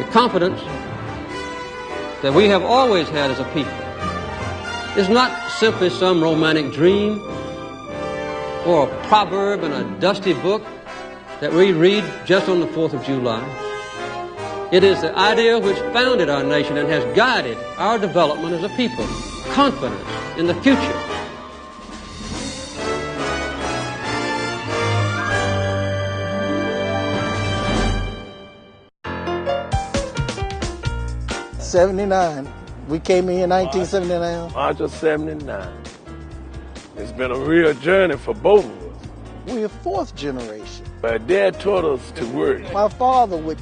The confidence that we have always had as a people is not simply some romantic dream or a proverb in a dusty book that we read just on the 4th of July. It is the idea which founded our nation and has guided our development as a people. Confidence in the future. '79. We came in here in 1979. March of '79. It's been a real journey for both of us. We're fourth generation. My dad taught us to work. My father would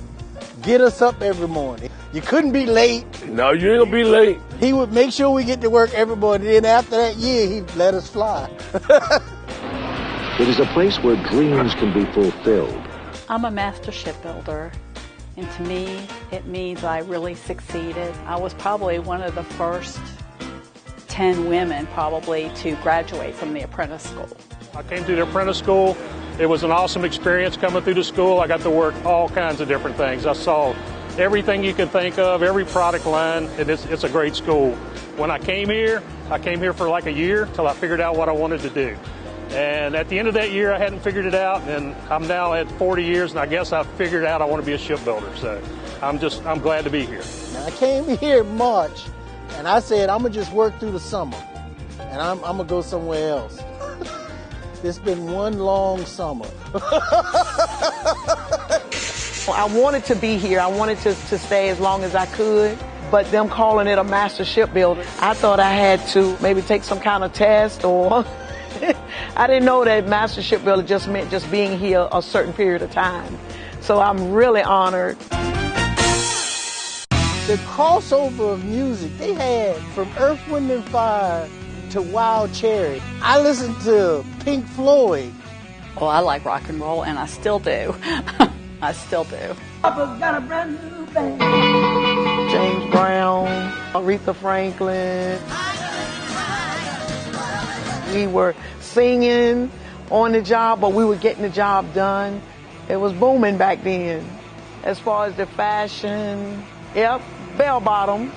get us up every morning. You couldn't be late. No, you ain't gonna be late. He would make sure we get to work every morning. Then after that year, he'd let us fly. It is a place where dreams can be fulfilled. I'm a master shipbuilder, and to me, it means I really succeeded. I was probably one of the first 10 women probably to graduate from the apprentice school. I came through the apprentice school. It was an awesome experience coming through the school. I got to work all kinds of different things. I saw everything you can think of, every product line, and it's a great school. When I came here for like a year till I figured out what I wanted to do. And at the end of that year, I hadn't figured it out, and I'm now at 40 years, and I guess I figured out I want to be a shipbuilder. So I'm glad to be here. Now, I came here in March, and I said, I'm going to just work through the summer, and I'm going to go somewhere else. It's been one long summer. I wanted to be here. I wanted to stay as long as I could, but them calling it a master shipbuilder, I thought I had to maybe take some kind of test or I didn't know that master shipbuilder just meant just being here a certain period of time. So I'm really honored. The crossover of music they had from Earth, Wind and Fire to Wild Cherry. I listened to Pink Floyd. Well, I like rock and roll, and I still do. I still do. Papa's got a brand new band. James Brown, Aretha Franklin. We were singing on the job, but we were getting the job done. It was booming back then. As far as the fashion, yep, bell bottoms.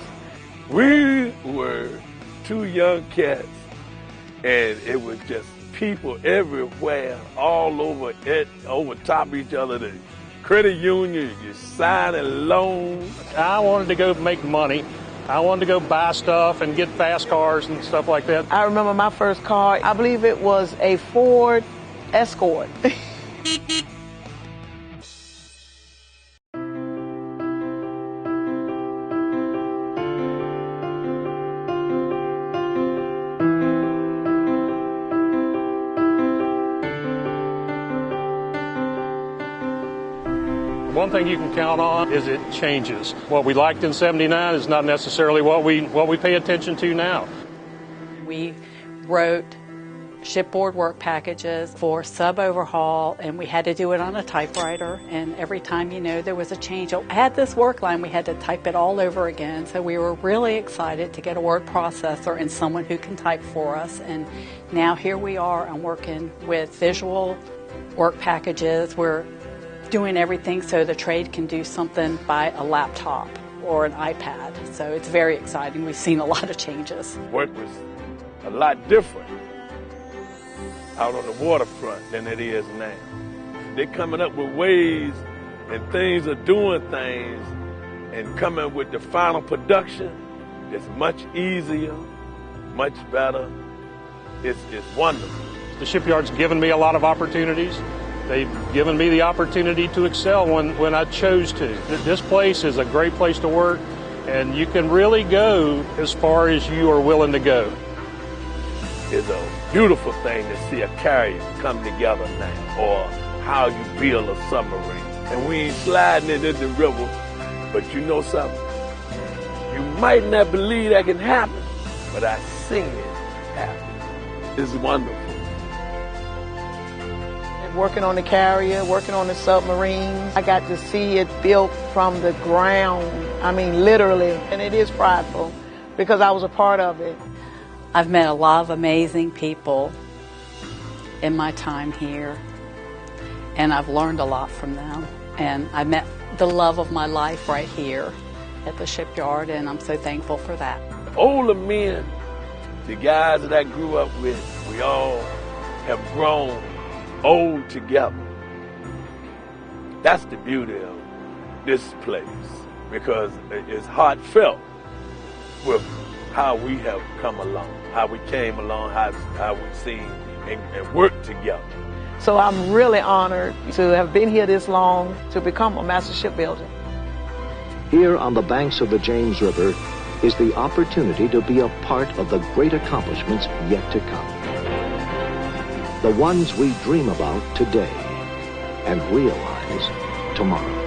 We were two young cats, and it was just people everywhere, all over top of each other. The credit union, you signing loans. I wanted to go make money. I wanted to go buy stuff and get fast cars and stuff like that. I remember my first car, I believe it was a Ford Escort. One thing you can count on is it changes. What we liked in '79 is not necessarily what we pay attention to now. We wrote shipboard work packages for sub-overhaul, and we had to do it on a typewriter, and every time, there was a change. I had this work line, we had to type it all over again, so we were really excited to get a word processor and someone who can type for us, and now here we are. I'm working with visual work packages. We're doing everything so the trade can do something by a laptop or an iPad. So it's very exciting. We've seen a lot of changes. Work was a lot different out on the waterfront than it is now. They're coming up with ways and things of doing things and coming with the final production. It's much easier, much better. It's wonderful. The shipyard's given me a lot of opportunities. They've given me the opportunity to excel when I chose to. This place is a great place to work, and you can really go as far as you are willing to go. It's a beautiful thing to see a carrier come together now, or how you build a submarine. And we ain't sliding it in the river, but you know something? You might not believe that can happen, but I've seen it happen. It's wonderful. Working on the carrier, working on the submarines. I got to see it built from the ground. I mean, literally. And it is prideful because I was a part of it. I've met a lot of amazing people in my time here, and I've learned a lot from them. And I met the love of my life right here at the shipyard, and I'm so thankful for that. Older men, the guys that I grew up with, we all have grown old together. That's the beauty of this place, because it's heartfelt with how we have come along, how we came along, how we've seen and worked together. So I'm really honored to have been here this long, to become a Master Shipbuilder. Here on the banks of the James River is the opportunity to be a part of the great accomplishments yet to come. The ones we dream about today and realize tomorrow.